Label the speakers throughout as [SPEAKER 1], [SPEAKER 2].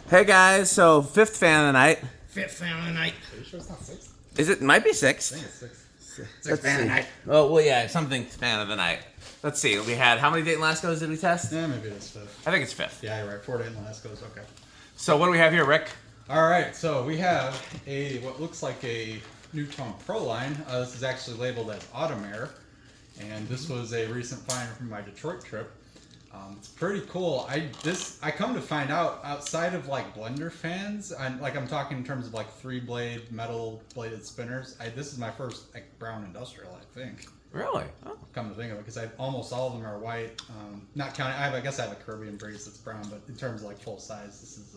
[SPEAKER 1] Hey guys, so fifth fan of the night.
[SPEAKER 2] Fifth fan of the night.
[SPEAKER 3] Are you sure it's not sixth?
[SPEAKER 1] Is it? Might be sixth.
[SPEAKER 3] I think it's sixth.
[SPEAKER 2] Sixth fan of the night.
[SPEAKER 1] Oh well, yeah, something fan of the night. Let's see. We had how many Dayton Lascos did we test?
[SPEAKER 3] Yeah, maybe it's fifth.
[SPEAKER 1] I think it's fifth.
[SPEAKER 3] Yeah, you're right. 4 Dayton Lascos. Okay.
[SPEAKER 1] So what do we have here, Rick?
[SPEAKER 3] All right. So we have what looks like a Nutone Proline. This is actually labeled as Autumaire, and this was a recent find from my Detroit trip. It's pretty cool. I come to find out, outside of like blender fans, I'm talking in terms of like 3-blade metal bladed spinners. This is my first like brown industrial, I think.
[SPEAKER 1] Really? Oh.
[SPEAKER 3] Come to think of it, because almost all of them are white. Not counting, I guess I have a Caribbean breeze that's brown, but in terms of like full size, this is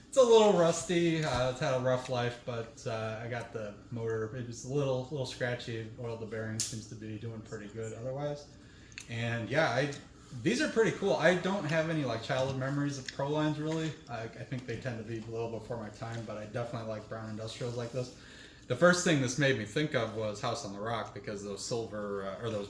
[SPEAKER 3] it's a little rusty. It's had a rough life, but I got the motor. It was a little scratchy. Oiled the bearing, seems to be doing pretty good otherwise. And yeah, these are pretty cool. I don't have any like childhood memories of Prolines really. I think they tend to be a little before my time, but I definitely like brown industrials like this. The first thing this made me think of was House on the Rock, because those silver or those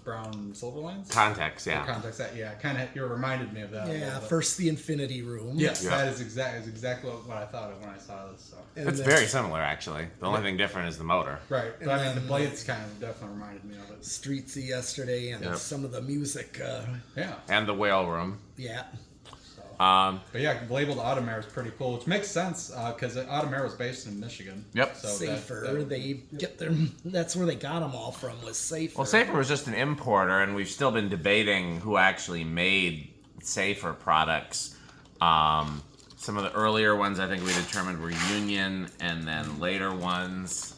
[SPEAKER 3] brown silver lines.
[SPEAKER 1] Context, yeah.
[SPEAKER 3] Context, yeah, kind of. You reminded me of that.
[SPEAKER 2] Yeah, first the Infinity Room.
[SPEAKER 3] Yes,
[SPEAKER 1] Yeah.
[SPEAKER 3] that is exactly what I thought of when I saw this. So.
[SPEAKER 1] It's very similar, actually. The only thing different is the motor.
[SPEAKER 3] Right, but I mean the blades kind of definitely reminded me of it.
[SPEAKER 2] Streetsy yesterday, and
[SPEAKER 1] Yep.
[SPEAKER 2] some of the music.
[SPEAKER 3] Yeah.
[SPEAKER 1] And the whale room.
[SPEAKER 2] Yeah.
[SPEAKER 3] But yeah, labeled Autumaire is pretty cool, which makes sense because Autumaire was based in Michigan.
[SPEAKER 1] Yep.
[SPEAKER 3] So
[SPEAKER 2] Safer. They get their. That's where they got them all from. Was Safer.
[SPEAKER 1] Well, Safer was just an importer, and we've still been debating who actually made Safer products. Some of the earlier ones I think we determined were Union, and then later ones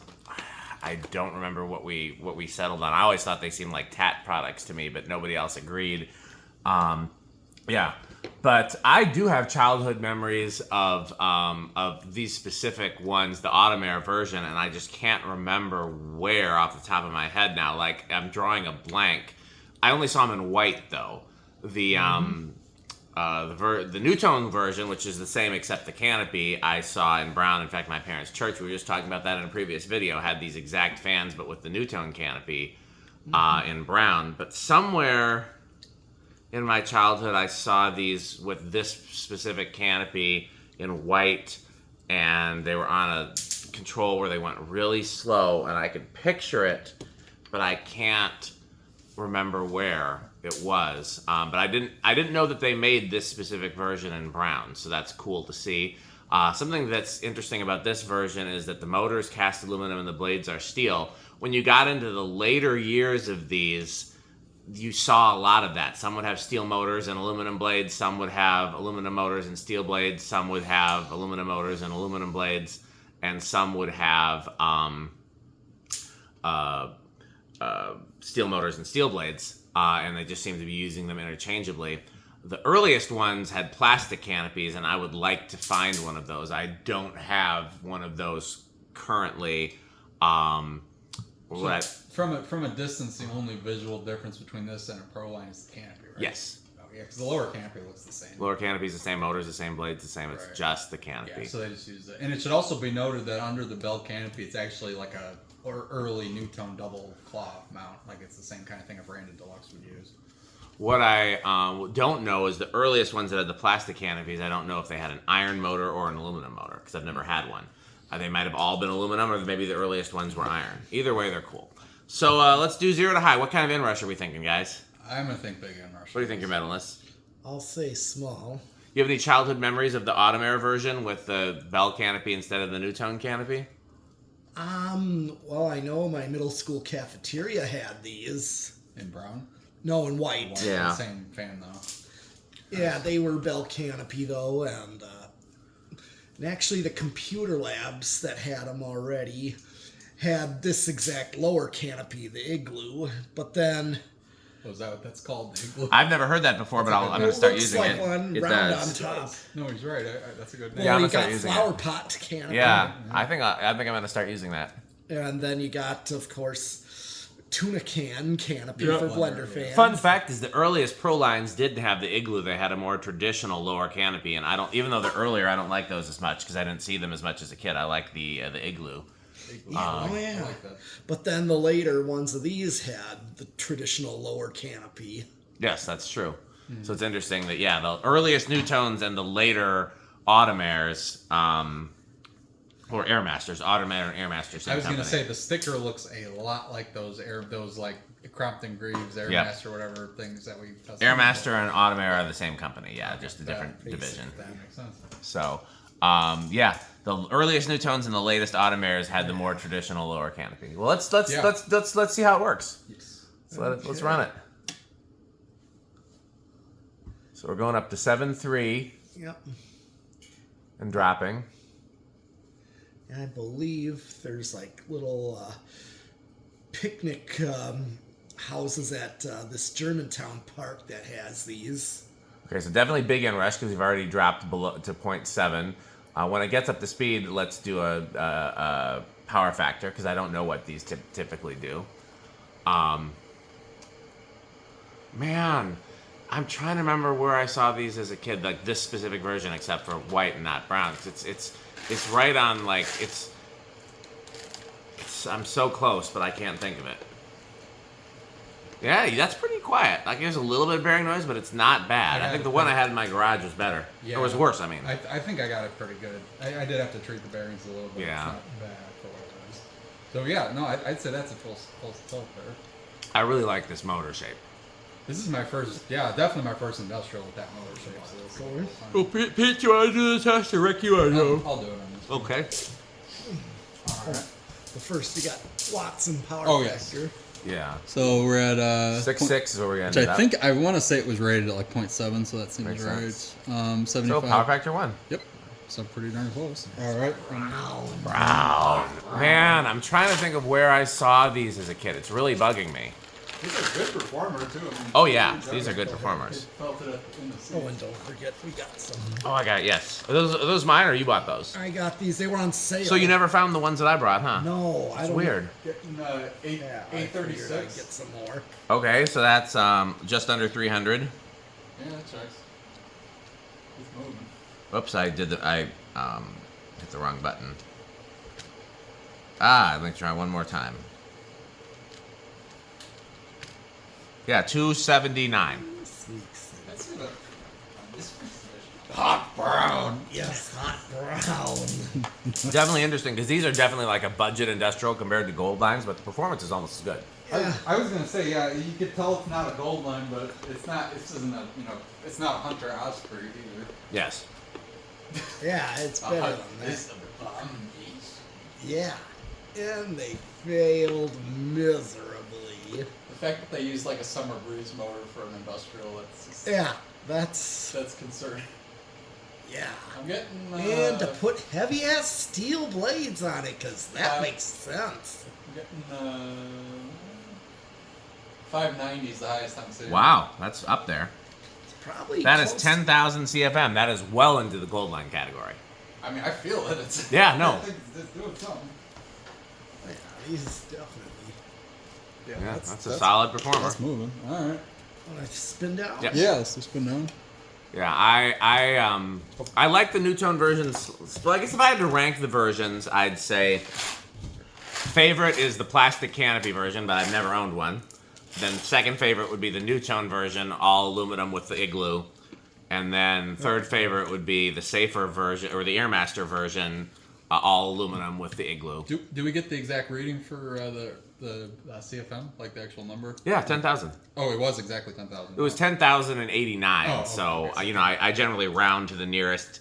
[SPEAKER 1] I don't remember what we settled on. I always thought they seemed like Tat products to me, but nobody else agreed. Yeah. But I do have childhood memories of these specific ones, the Autumaire version, and I just can't remember where off the top of my head now. Like, I'm drawing a blank. I only saw them in white, though. The Nutone version, which is the same except the canopy, I saw in brown. In fact, my parents' church, we were just talking about that in a previous video, had these exact fans, but with the Nutone canopy in brown. But somewhere in my childhood, I saw these with this specific canopy in white, and they were on a control where they went really slow, and I could picture it, but I can't remember where it was. But I didn't know that they made this specific version in brown, so that's cool to see. Something that's interesting about this version is that the motor is cast aluminum and the blades are steel. When you got into the later years of these, you saw a lot of that. Some would have steel motors and aluminum blades. Some would have aluminum motors and steel blades. Some would have aluminum motors and aluminum blades. And some would have steel motors and steel blades. And they just seem to be using them interchangeably. The earliest ones had plastic canopies, and I would like to find one of those. I don't have one of those currently.
[SPEAKER 3] From a distance, the only visual difference between this and a Proline is the canopy, right?
[SPEAKER 1] Yes.
[SPEAKER 3] Oh yeah, because the lower canopy looks the same.
[SPEAKER 1] Lower canopy's the same, motors the same, blades the same. It's just the canopy.
[SPEAKER 3] Yeah, so they just use it. And it should also be noted that under the bell canopy, it's actually like a early Nutone double claw mount. Like it's the same kind of thing a branded deluxe would use.
[SPEAKER 1] What I don't know is the earliest ones that had the plastic canopies, I don't know if they had an iron motor or an aluminum motor, because I've never had one. They might have all been aluminum, or maybe the earliest ones were iron. Either way, they're cool. So let's do 0 to high. What kind of inrush are we thinking, guys?
[SPEAKER 3] I'm going to think big inrush.
[SPEAKER 1] What do you think, your medalists?
[SPEAKER 2] I'll say small.
[SPEAKER 1] You have any childhood memories of the Autumaire version with the bell canopy instead of the Nutone canopy?
[SPEAKER 2] Well, I know my middle school cafeteria had these.
[SPEAKER 3] In brown?
[SPEAKER 2] No, in white.
[SPEAKER 1] Yeah.
[SPEAKER 3] Same fan, though.
[SPEAKER 2] Yeah, they were bell canopy, though, and actually the computer labs that had them already had this exact lower canopy, the Igloo, but then...
[SPEAKER 3] Oh, is that what that's called? The Igloo?
[SPEAKER 1] I've never heard that before, but I'm going to start using
[SPEAKER 2] like
[SPEAKER 1] it.
[SPEAKER 2] One
[SPEAKER 1] It
[SPEAKER 2] round
[SPEAKER 1] does.
[SPEAKER 2] on top.
[SPEAKER 3] No, he's right. That's a good name.
[SPEAKER 1] Yeah, I'm
[SPEAKER 2] Well,
[SPEAKER 1] gonna
[SPEAKER 2] you
[SPEAKER 1] start
[SPEAKER 2] got
[SPEAKER 1] using
[SPEAKER 2] flower
[SPEAKER 1] it.
[SPEAKER 2] pot canopy.
[SPEAKER 1] Yeah, I think I'm going to start using that.
[SPEAKER 2] And then you got, of course, tuna canopy
[SPEAKER 3] Yeah.
[SPEAKER 2] for blender fans.
[SPEAKER 1] Fun fact is the earliest Prolines didn't have the Igloo. They had a more traditional lower canopy, and even though they're earlier, I don't like those as much because I didn't see them as much as a kid. I like the Igloo.
[SPEAKER 2] Yeah,
[SPEAKER 3] I like that.
[SPEAKER 2] But then the later ones of these had the traditional lower canopy.
[SPEAKER 1] Yes, that's true. So it's interesting that, the earliest Nutones and the later Autumaire's, or Airmasters, Autumaire and Airmaster. Same
[SPEAKER 3] I was going to
[SPEAKER 1] company.
[SPEAKER 3] say the sticker looks a lot like those like Crompton Greaves, Airmaster, whatever things that we.
[SPEAKER 1] Airmaster and Autumaire are the same company. Yeah, just a different division.
[SPEAKER 3] That makes sense.
[SPEAKER 1] So, yeah, the earliest Nutones and the latest Autumaires had the more traditional lower canopy. Well, let's see how it works.
[SPEAKER 3] Yes.
[SPEAKER 1] So let's run it. So we're going up to 7.3
[SPEAKER 2] Yep.
[SPEAKER 1] and dropping.
[SPEAKER 2] And I believe there's like little picnic houses at this Germantown park that has these.
[SPEAKER 1] Okay, so definitely big inrush because we've already dropped below to 0.7. When it gets up to speed, let's do a power factor because I don't know what these typically do. Man, I'm trying to remember where I saw these as a kid, like this specific version, except for white and not brown. It's right on, like, it's I'm so close, but I can't think of it. Yeah, that's pretty quiet. Like, there's a little bit of bearing noise, but it's not bad. I think the one I had in my garage was better.
[SPEAKER 3] Yeah.
[SPEAKER 1] Or was worse, I mean.
[SPEAKER 3] I think I got it pretty good. I did have to treat the bearings a little bit.
[SPEAKER 1] Yeah.
[SPEAKER 3] It's not bad for what it is. So yeah, no, I'd say that's a full tilt there.
[SPEAKER 1] I really like this motor shape.
[SPEAKER 3] This is my first, definitely my first industrial with that motor shape. So it's a little fun.
[SPEAKER 1] Oh, Pete, you want to do the test? Or Rick, you want
[SPEAKER 3] I'll do it on this one.
[SPEAKER 1] Okay.
[SPEAKER 3] All right.
[SPEAKER 2] The first, you got Watson power
[SPEAKER 3] Oh, yes.
[SPEAKER 2] factor.
[SPEAKER 1] Yeah.
[SPEAKER 4] So we're at
[SPEAKER 1] 6.6 is what we're going
[SPEAKER 4] which
[SPEAKER 1] to
[SPEAKER 4] I think I want to say it was rated at like 0.7, so that seems
[SPEAKER 1] Makes
[SPEAKER 4] right.
[SPEAKER 1] sense.
[SPEAKER 4] 75.
[SPEAKER 1] So, power factor 1.
[SPEAKER 4] Yep. So pretty darn close.
[SPEAKER 3] All right.
[SPEAKER 1] Brown. Man, I'm trying to think of where I saw these as a kid. It's really bugging me.
[SPEAKER 3] These are good performer too. I mean,
[SPEAKER 1] Oh, yeah. These are good performers.
[SPEAKER 3] Felt it in the seat.
[SPEAKER 2] Oh, and don't forget, we got some.
[SPEAKER 1] Oh, I got it, yes. Are those mine or you bought those?
[SPEAKER 2] I got these. They were on sale.
[SPEAKER 1] So you never found the ones that I brought, huh?
[SPEAKER 2] No, I
[SPEAKER 1] It's
[SPEAKER 2] don't.
[SPEAKER 1] weird.
[SPEAKER 3] Getting
[SPEAKER 2] Yeah, I figured I'd
[SPEAKER 3] 836.
[SPEAKER 2] get some more.
[SPEAKER 1] Okay, so that's just under 300.
[SPEAKER 3] Yeah, that checks. It's moving.
[SPEAKER 1] Oops, I hit the wrong button. Let me try one more time. Yeah, 279.
[SPEAKER 3] That's good.
[SPEAKER 2] Hot brown. Yes, hot brown.
[SPEAKER 1] Definitely interesting because these are definitely like a budget industrial compared to gold lines, but the performance is almost as good.
[SPEAKER 2] Yeah.
[SPEAKER 3] I was gonna say, yeah, you could tell it's not a gold line, but it's not. This isn't a, it's not a Hunter Osprey either.
[SPEAKER 1] Yes.
[SPEAKER 2] Yeah, it's better than
[SPEAKER 3] It's
[SPEAKER 2] that.
[SPEAKER 3] a bomb beast.
[SPEAKER 2] Yeah. And they failed miserably.
[SPEAKER 3] The fact that they use like a summer breeze motor for an industrial, that's just,
[SPEAKER 2] Yeah, that's.
[SPEAKER 3] that's concerning.
[SPEAKER 2] Yeah.
[SPEAKER 3] I'm getting.
[SPEAKER 2] And to put heavy ass steel blades on it, because that
[SPEAKER 3] Uh,
[SPEAKER 2] makes sense.
[SPEAKER 3] I'm getting 590 is the highest I'm seeing.
[SPEAKER 1] Wow, that's up there.
[SPEAKER 2] It's probably.
[SPEAKER 1] That is
[SPEAKER 2] close-
[SPEAKER 1] 10,000 CFM. That is well into the gold line category.
[SPEAKER 3] I mean, I feel it. It's
[SPEAKER 1] Yeah, no.
[SPEAKER 3] I think it's doing something.
[SPEAKER 2] Yeah, these definitely.
[SPEAKER 1] Yeah, that's a solid performer.
[SPEAKER 4] That's moving. All right.
[SPEAKER 2] Want to spin down?
[SPEAKER 1] Yeah.
[SPEAKER 4] Yeah, let's just spin down.
[SPEAKER 1] Yeah, I like the Nutone versions. Well, I guess if I had to rank the versions, I'd say favorite is the plastic canopy version, but I've never owned one. Then second favorite would be the Nutone version, all aluminum with the igloo. And then third favorite would be the safer version, or the Airmaster version, all aluminum with the igloo.
[SPEAKER 3] Do we get the exact reading for the CFM, like the actual number?
[SPEAKER 1] Yeah, 10,000.
[SPEAKER 3] Oh, it was exactly 10,000.
[SPEAKER 1] It was 10,089.
[SPEAKER 3] Oh, okay,
[SPEAKER 1] So,
[SPEAKER 3] okay.
[SPEAKER 1] I generally round to the nearest,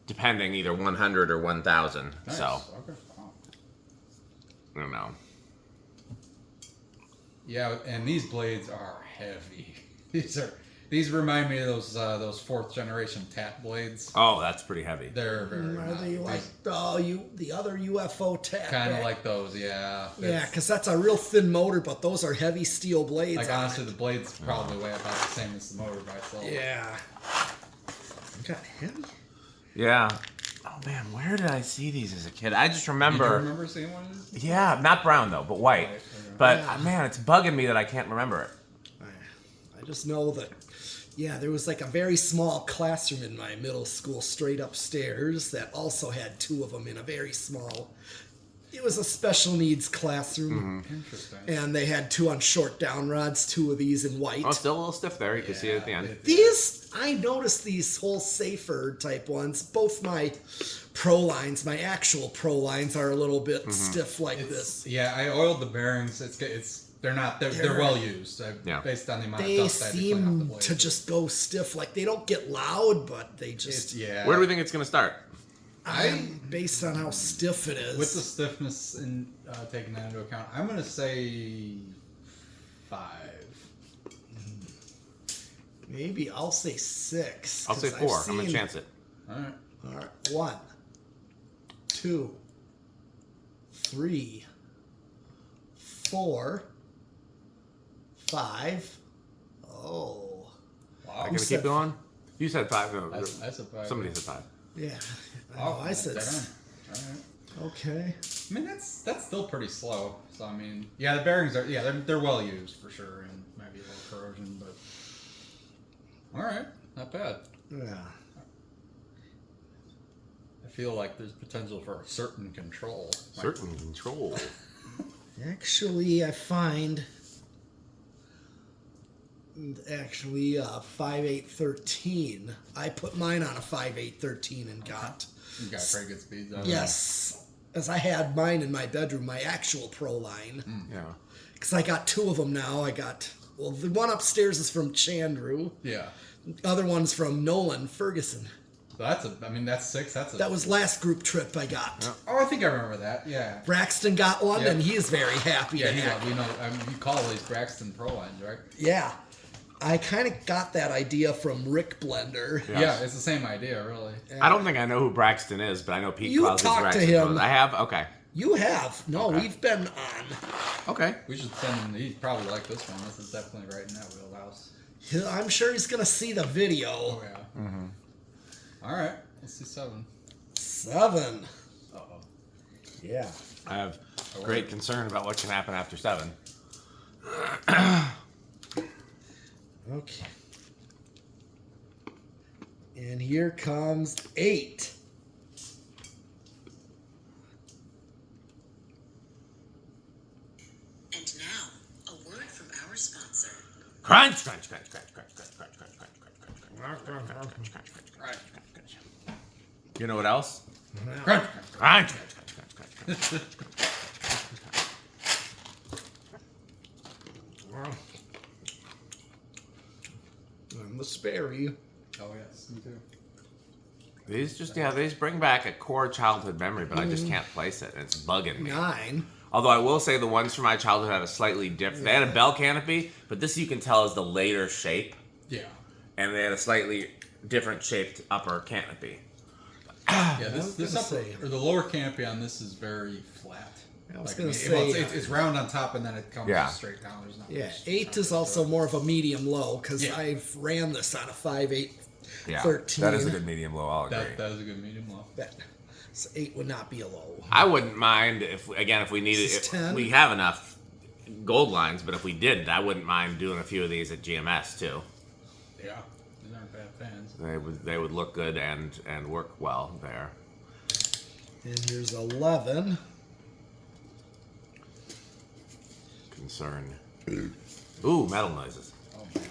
[SPEAKER 1] depending either 100 or 1,000.
[SPEAKER 3] Nice.
[SPEAKER 1] So,
[SPEAKER 3] Okay. Wow.
[SPEAKER 1] I don't know.
[SPEAKER 3] Yeah, and these blades are heavy. These remind me of those fourth generation TAT blades.
[SPEAKER 1] Oh, that's pretty heavy.
[SPEAKER 3] They're very
[SPEAKER 2] Are they
[SPEAKER 3] nice.
[SPEAKER 2] like the other UFO tap?
[SPEAKER 3] Kind of like those, yeah.
[SPEAKER 2] Yeah,
[SPEAKER 3] It's-
[SPEAKER 2] because that's a real thin motor, but those are heavy steel blades.
[SPEAKER 3] like
[SPEAKER 2] on
[SPEAKER 3] honestly,
[SPEAKER 2] it.
[SPEAKER 3] the blades probably weigh about the same as the motor by itself.
[SPEAKER 2] Yeah. Got heavy.
[SPEAKER 1] Yeah. Oh, man, where did I see these as a kid? I just
[SPEAKER 3] You
[SPEAKER 1] remember.
[SPEAKER 3] remember seeing one of these?
[SPEAKER 1] Yeah, not brown, though, but white.
[SPEAKER 3] White, okay.
[SPEAKER 1] But,
[SPEAKER 2] Yeah.
[SPEAKER 1] man, it's bugging me that I can't remember it.
[SPEAKER 2] I just know that. Yeah, there was like a very small classroom in my middle school straight upstairs that also had two of them in a very small it was a special needs classroom,
[SPEAKER 3] Interesting.
[SPEAKER 2] and they had 2 on short down rods, 2 of these in white.
[SPEAKER 1] Oh, it's still a little stiff there. You can see it at the end.
[SPEAKER 2] These, I noticed these whole safer type ones. Both my Prolines, my actual Prolines, are a little bit stiff like this.
[SPEAKER 3] Yeah, I oiled the bearings. They're well used.
[SPEAKER 1] Yeah.
[SPEAKER 3] Based on the amount of
[SPEAKER 2] They
[SPEAKER 3] dust I had to clean off the
[SPEAKER 2] seem
[SPEAKER 3] blade.
[SPEAKER 2] to just go stiff. Like, they don't get loud, but they just...
[SPEAKER 3] Yeah.
[SPEAKER 1] Where do we think it's going to start?
[SPEAKER 2] based on how stiff it is.
[SPEAKER 3] With the stiffness in taking that into account, I'm gonna say 5.
[SPEAKER 2] Maybe I'll say 6.
[SPEAKER 1] I'll say 4. I'm going to chance it.
[SPEAKER 3] All right.
[SPEAKER 2] All right, 1, 2, 3, 4, 5. Oh,
[SPEAKER 1] I'm
[SPEAKER 3] Wow.
[SPEAKER 1] going to
[SPEAKER 2] said-
[SPEAKER 1] keep going. You said 5. No,
[SPEAKER 3] I said 5.
[SPEAKER 1] somebody said 5.
[SPEAKER 2] yeah.
[SPEAKER 3] Oh,
[SPEAKER 2] I said.
[SPEAKER 3] dead on. All right.
[SPEAKER 2] Okay.
[SPEAKER 3] I mean, that's still pretty slow. So I mean, yeah, the bearings are they're well used for sure, and maybe a little corrosion, but all right, not bad.
[SPEAKER 2] Yeah.
[SPEAKER 3] I feel like there's potential for a certain control.
[SPEAKER 1] Certain control.
[SPEAKER 2] Actually, I find. Actually, 5.813. I put mine on a 5.813 and got.
[SPEAKER 3] You got pretty good speeds on it.
[SPEAKER 2] Yes, as I had mine in my bedroom, my actual Proline.
[SPEAKER 1] Yeah.
[SPEAKER 2] Because I got 2 of them now. Well, the one upstairs is from Chandru.
[SPEAKER 3] Yeah.
[SPEAKER 2] The other one's from Nolan Ferguson.
[SPEAKER 3] So that's 6.
[SPEAKER 2] That was last group trip I got.
[SPEAKER 1] Yeah.
[SPEAKER 3] Oh, I think I remember that. Yeah.
[SPEAKER 2] Braxton got one,
[SPEAKER 3] Yeah.
[SPEAKER 2] and he is very happy.
[SPEAKER 3] Yeah,
[SPEAKER 2] to have
[SPEAKER 3] we know. I mean, you call these Braxton Pro lines, right?
[SPEAKER 2] Yeah. I kind of got that idea from Rick Blender.
[SPEAKER 1] Yeah.
[SPEAKER 3] Yeah, it's the same idea, really.
[SPEAKER 1] I don't think I know who Braxton is, but I know Pete
[SPEAKER 2] You
[SPEAKER 1] Claus is
[SPEAKER 2] talked to
[SPEAKER 1] Braxton.
[SPEAKER 2] him.
[SPEAKER 1] I have? Okay.
[SPEAKER 2] You have. No,
[SPEAKER 1] Okay.
[SPEAKER 2] we've been on.
[SPEAKER 1] Okay.
[SPEAKER 3] We should send him. He'd probably like this one. This is definitely right in that wheelhouse.
[SPEAKER 2] I'm sure he's going to see the video.
[SPEAKER 3] Oh yeah. Mm-hmm. All right. Let's see 7.
[SPEAKER 2] 7.
[SPEAKER 3] Uh-oh.
[SPEAKER 2] Yeah.
[SPEAKER 1] I have great concern about what can happen after 7.
[SPEAKER 2] Okay. And here comes 8.
[SPEAKER 5] And now, a word from our sponsor.
[SPEAKER 1] Crunch, crunch, crunch, crunch, crunch, crunch, crunch, crunch, crunch, crunch, crunch, crunch, crunch, crunch, crunch, crunch, crunch, crunch. You know what else?
[SPEAKER 3] Crunch.
[SPEAKER 1] Crunch, crunch, crunch, crunch, crunch, crunch.
[SPEAKER 2] And the Sperry.
[SPEAKER 3] Oh yes, me too.
[SPEAKER 1] These bring back a core childhood memory, but I just can't place it. It's bugging me.
[SPEAKER 2] 9.
[SPEAKER 1] Although I will say the ones from my childhood had a slightly different. They had a bell canopy, but this you can tell is the later shape,
[SPEAKER 3] Yeah.
[SPEAKER 1] and they had a slightly different shaped upper canopy.
[SPEAKER 3] Yeah.
[SPEAKER 2] was
[SPEAKER 3] This
[SPEAKER 2] gonna
[SPEAKER 3] upper,
[SPEAKER 2] say-
[SPEAKER 3] or the lower canopy on this is very flat.
[SPEAKER 2] I was
[SPEAKER 3] Like,
[SPEAKER 2] gonna
[SPEAKER 3] well,
[SPEAKER 2] say,
[SPEAKER 3] it's round on top and then it comes
[SPEAKER 1] Yeah.
[SPEAKER 3] straight down. There's not
[SPEAKER 2] Yeah,
[SPEAKER 3] much
[SPEAKER 2] 8 is
[SPEAKER 3] to
[SPEAKER 2] also
[SPEAKER 3] it.
[SPEAKER 2] more of a medium low because
[SPEAKER 3] Yeah.
[SPEAKER 2] I've ran this on a 5.8.
[SPEAKER 1] Yeah,
[SPEAKER 2] 13.
[SPEAKER 1] that is a good medium low. I'll agree.
[SPEAKER 3] That is a good medium low.
[SPEAKER 2] So 8 would not be a low.
[SPEAKER 1] I wouldn't mind if we needed.
[SPEAKER 2] This is
[SPEAKER 1] If
[SPEAKER 2] 10.
[SPEAKER 1] we have enough gold lines, but if we didn't, I wouldn't mind doing a few of these at GMS too.
[SPEAKER 3] Yeah. These aren't bad fans.
[SPEAKER 1] They would look good and work well there.
[SPEAKER 2] And here's 11.
[SPEAKER 1] Concern. Ooh, metal noises.
[SPEAKER 3] Oh man.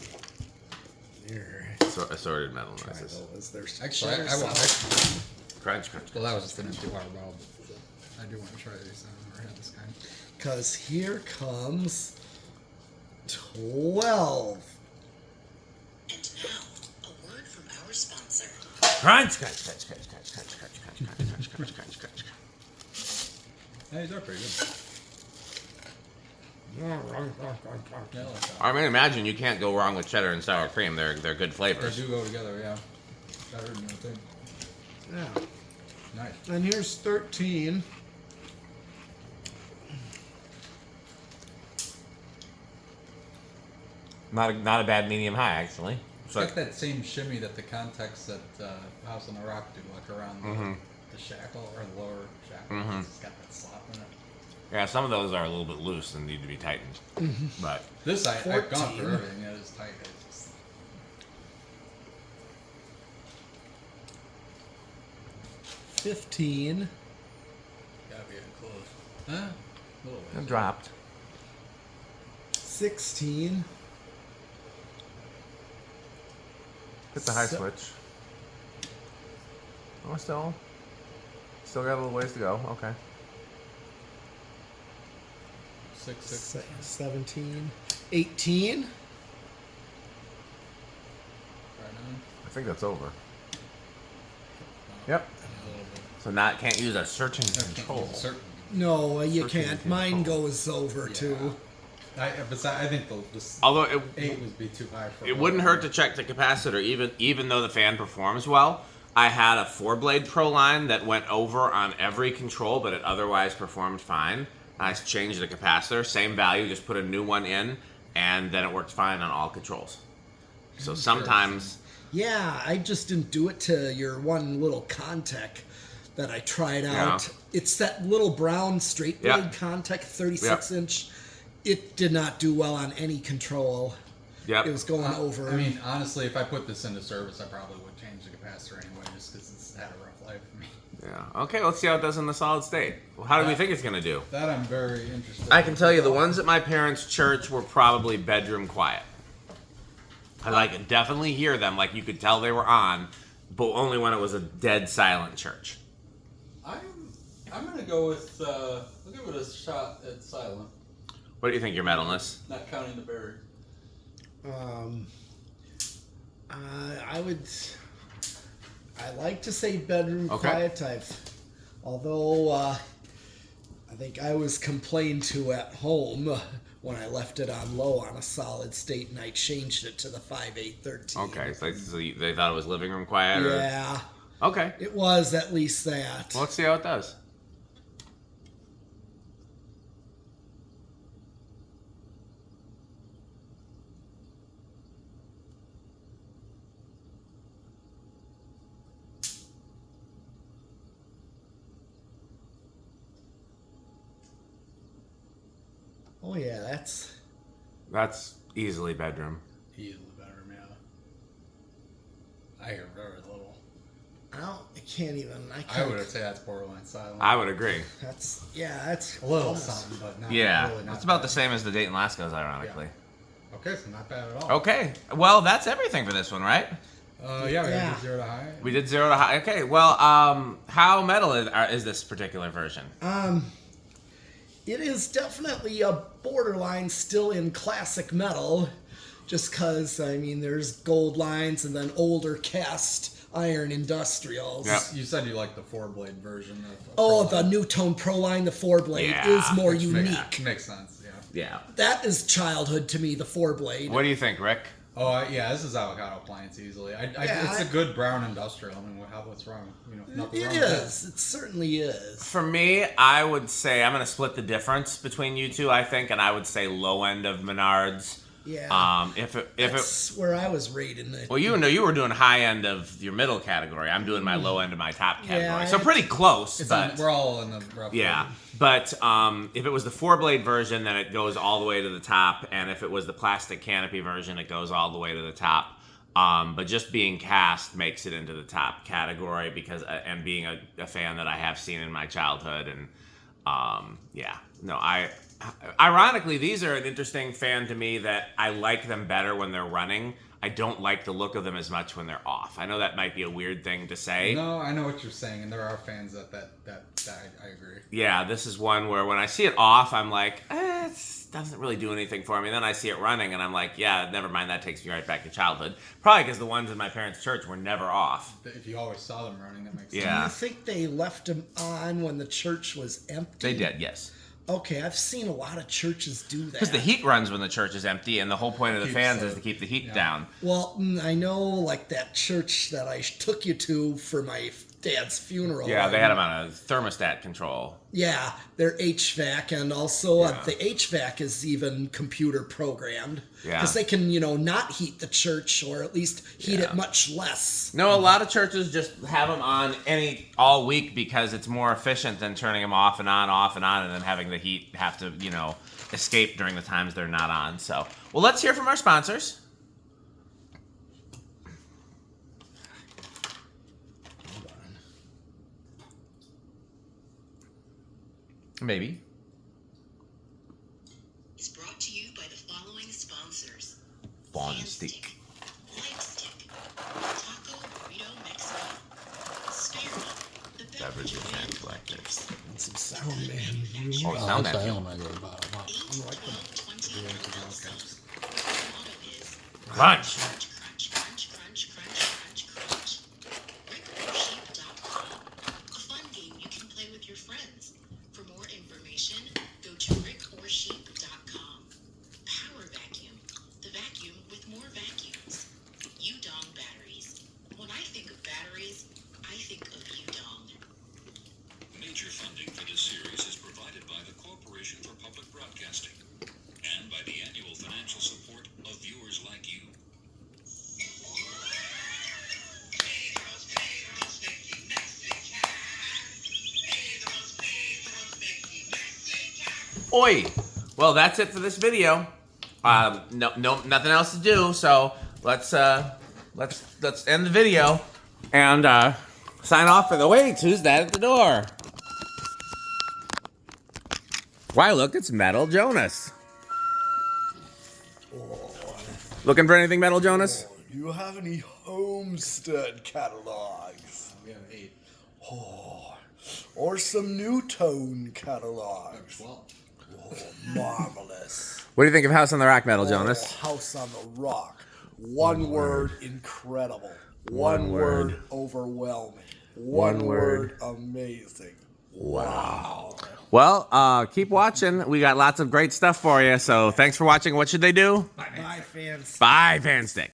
[SPEAKER 2] Here.
[SPEAKER 1] Assorted metal noises.
[SPEAKER 2] Those. There's
[SPEAKER 3] Actually,
[SPEAKER 2] shatter
[SPEAKER 3] I want.
[SPEAKER 2] sound.
[SPEAKER 1] Crunch, crunch.
[SPEAKER 3] Well, that was just an empty water bottle. But I do want to try these. I've never had this kind.
[SPEAKER 2] Because here comes 12.
[SPEAKER 5] And now, a word from our sponsor.
[SPEAKER 1] Crunch, crunch, crunch, crunch, crunch, crunch, crunch, crunch, crunch, crunch, crunch, crunch.
[SPEAKER 3] Yeah, these are pretty good. Yeah, I like that.
[SPEAKER 1] I mean, imagine you can't go wrong with cheddar and sour cream. They're good
[SPEAKER 3] They
[SPEAKER 1] flavors.
[SPEAKER 3] do go together, yeah. Better than you would think.
[SPEAKER 2] Yeah.
[SPEAKER 3] Nice.
[SPEAKER 2] And here's 13.
[SPEAKER 1] Not a bad medium high actually.
[SPEAKER 3] It's
[SPEAKER 1] So
[SPEAKER 3] got that same shimmy that the contacts at House on the Rock do, like around the shackle or the lower shackle. It's got that slot in it.
[SPEAKER 1] yeah, some of those are a little bit loose and need to be tightened. But
[SPEAKER 3] This I've gone
[SPEAKER 2] 14.
[SPEAKER 3] through everything. It is tight. It's just,
[SPEAKER 2] 15.
[SPEAKER 3] gotta be close.
[SPEAKER 4] A little
[SPEAKER 1] It
[SPEAKER 4] ways.
[SPEAKER 1] dropped.
[SPEAKER 2] 16.
[SPEAKER 1] Hit the high
[SPEAKER 2] So-
[SPEAKER 1] switch. Oh, still got a little ways to go. Okay.
[SPEAKER 4] 6.
[SPEAKER 2] 17. 18.
[SPEAKER 4] Right on.
[SPEAKER 1] I think that's over. Yep.
[SPEAKER 4] A little bit.
[SPEAKER 1] So not can't use a searching
[SPEAKER 4] Can't
[SPEAKER 1] control.
[SPEAKER 4] use certain.
[SPEAKER 2] No, you
[SPEAKER 1] Searching
[SPEAKER 2] can't. Mine
[SPEAKER 1] control.
[SPEAKER 2] goes over too.
[SPEAKER 3] I think this
[SPEAKER 1] Although it,
[SPEAKER 3] 8 would be too high for.
[SPEAKER 1] it wouldn't hurt to check the capacitor, even though the fan performs well. I had a 4-blade Proline that went over on every control, but it otherwise performed fine. I changed the capacitor, same value, just put a new one in, and then it worked fine on all controls. So sometimes,
[SPEAKER 2] Yeah, I just didn't do it to your one little Contec that I tried out. It's that little brown straight blade
[SPEAKER 1] Yep.
[SPEAKER 2] Contec 36-inch. It did not do well on any control.
[SPEAKER 1] yep.
[SPEAKER 2] It was going over.
[SPEAKER 3] I mean, honestly, if I put this into service, I probably would change the capacitor anyway, just because it's had a rough life for me.
[SPEAKER 1] Yeah. Okay, let's see how it does in the solid state. Well, how do we think it's going to do?
[SPEAKER 3] That I'm very interested.
[SPEAKER 1] I can tell you the ones at my parents' church were probably bedroom quiet. I could definitely hear them, like you could tell they were on, but only when it was a dead silent church.
[SPEAKER 4] I'm gonna go with. I'll give it a shot at silent,
[SPEAKER 1] What do you think, your metalness?
[SPEAKER 4] not counting the berry.
[SPEAKER 2] I like to say bedroom
[SPEAKER 1] Okay.
[SPEAKER 2] quiet. Although I think I was complained to at home when I left it on low on a solid state, and I changed it to the 5813.
[SPEAKER 1] Okay, so they thought it was living room quiet? Or...
[SPEAKER 2] Yeah,
[SPEAKER 1] Okay,
[SPEAKER 2] it was at least that.
[SPEAKER 1] well, let's see how it does.
[SPEAKER 2] Oh yeah,
[SPEAKER 1] That's easily bedroom.
[SPEAKER 3] Easily better, yeah. I hear very little.
[SPEAKER 2] I can't even.
[SPEAKER 3] I would say that's borderline silent.
[SPEAKER 1] I would agree.
[SPEAKER 2] That's
[SPEAKER 3] a little
[SPEAKER 2] almost-
[SPEAKER 3] something, but not
[SPEAKER 1] Yeah,
[SPEAKER 3] really not
[SPEAKER 1] it's about
[SPEAKER 3] bad.
[SPEAKER 1] the same as the Dayton Lascaux, ironically.
[SPEAKER 3] Okay, so not bad at all.
[SPEAKER 1] Okay, well, that's everything for this one, right?
[SPEAKER 3] Yeah, we
[SPEAKER 2] Yeah.
[SPEAKER 3] got 0 to high.
[SPEAKER 1] We did 0 to high. Okay, well, how metal is this particular version?
[SPEAKER 2] It is definitely a borderline still in classic metal, just because, I mean, there's gold lines and then older cast iron industrials.
[SPEAKER 1] Yep.
[SPEAKER 3] You said you liked the 4-blade version of
[SPEAKER 2] Oh,
[SPEAKER 3] Proline.
[SPEAKER 2] the Nutone Proline, the 4-blade,
[SPEAKER 1] Yeah,
[SPEAKER 2] is more
[SPEAKER 3] Which
[SPEAKER 2] unique.
[SPEAKER 3] Makes sense, yeah.
[SPEAKER 1] Yeah.
[SPEAKER 2] That is childhood to me, the 4-blade.
[SPEAKER 1] What do you think, Rick?
[SPEAKER 3] Oh, yeah, this is avocado appliance easily. It's a good brown industrial. I mean, what's wrong? Nothing
[SPEAKER 2] It
[SPEAKER 3] wrong with
[SPEAKER 2] is. It certainly is.
[SPEAKER 1] For me, I would say I'm going to split the difference between you two, I think, and I would say low end of Menards.
[SPEAKER 2] Yeah.
[SPEAKER 1] If it
[SPEAKER 2] That's where I was rating it.
[SPEAKER 1] well, you were doing high end of your middle category. I'm doing my low end of my top category.
[SPEAKER 2] Yeah,
[SPEAKER 1] So pretty close, but
[SPEAKER 3] we're all in the rough.
[SPEAKER 1] yeah. But if it was the 4-blade version, then it goes all the way to the top, and if it was the plastic canopy version, it goes all the way to the top. But just being cast makes it into the top category because, and being a fan that I have seen in my childhood, and ironically, these are an interesting fan to me that I like them better when they're running. I don't like the look of them as much when they're off. I know that might be a weird thing to say.
[SPEAKER 3] No, I know what you're saying, and there are fans that I agree.
[SPEAKER 1] Yeah, this is one where when I see it off, I'm like, it doesn't really do anything for me. Then I see it running, and I'm like, yeah, never mind. That takes me right back to childhood. Probably because the ones in my parents' church were never off.
[SPEAKER 3] If you always saw them running, that makes
[SPEAKER 2] Do
[SPEAKER 1] Yeah.
[SPEAKER 2] you think they left them on when the church was empty?
[SPEAKER 1] They did, yes.
[SPEAKER 2] Okay, I've seen a lot of churches do that.
[SPEAKER 1] Because the heat runs when the church is empty, and the whole point of the
[SPEAKER 3] Keeps
[SPEAKER 1] fans
[SPEAKER 3] the-
[SPEAKER 1] is to keep the heat
[SPEAKER 3] yeah.
[SPEAKER 1] down.
[SPEAKER 2] Well, I know, like that church that I took you to for my dad's funeral.
[SPEAKER 1] Yeah, they had them on a thermostat control.
[SPEAKER 2] Yeah, their HVAC, and also
[SPEAKER 1] Yeah.
[SPEAKER 2] the HVAC is even computer programmed.
[SPEAKER 1] Yeah.
[SPEAKER 2] Because they can, not heat the church, or at least heat
[SPEAKER 1] Yeah.
[SPEAKER 2] it much less.
[SPEAKER 1] No, a lot of churches just have them on all week because it's more efficient than turning them off, and on, and then having the heat have to, escape during the times they're not on. So, well, let's hear from our sponsors. Maybe. stick.
[SPEAKER 5] Light stick. Taco burrito Mexican. Spare the beverage
[SPEAKER 1] Beverages
[SPEAKER 5] brand
[SPEAKER 1] and collectors.
[SPEAKER 2] And some sound man.
[SPEAKER 1] Oh, sound
[SPEAKER 6] That's
[SPEAKER 1] that.
[SPEAKER 6] the element I go about.
[SPEAKER 5] 8, 12, 20 LLC. Motto is
[SPEAKER 1] Crunch.
[SPEAKER 5] crunch, crunch, crunch, crunch, crunch, crunch, crunch. RickOrSheep.com. A fun game you can play with your friends. For more information, go to RickOrSheep.com. Power vacuum. The vacuum with more vacuums. Udong batteries. When I think of batteries, I think of Udong.
[SPEAKER 7] Major funding for this series is provided by the Corporation for Public Broadcasting and by the annual financial support of viewers like you.
[SPEAKER 1] Oi! Well, that's it for this video. Nothing else to do. So let's end the video and sign off for the wait. Who's that at the door? Why, look, it's Metal Jonas. Looking for anything, Metal Jonas?
[SPEAKER 2] Do you have any Homestead catalogs?
[SPEAKER 3] We have 8.
[SPEAKER 2] Oh, or some Nutone catalogs?
[SPEAKER 3] 12.
[SPEAKER 2] Oh, marvelous.
[SPEAKER 1] What do you think of House on the Rock, Metal Jonas?
[SPEAKER 2] Oh, House on the Rock. One word, incredible.
[SPEAKER 1] One
[SPEAKER 2] One
[SPEAKER 1] word.
[SPEAKER 2] word, overwhelming.
[SPEAKER 1] One
[SPEAKER 2] One
[SPEAKER 1] word.
[SPEAKER 2] word, amazing.
[SPEAKER 1] Wow. Well, keep watching. We got lots of great stuff for you. So thanks for watching. What should they do?
[SPEAKER 2] Bye, fans.
[SPEAKER 1] Bye, Fanstick.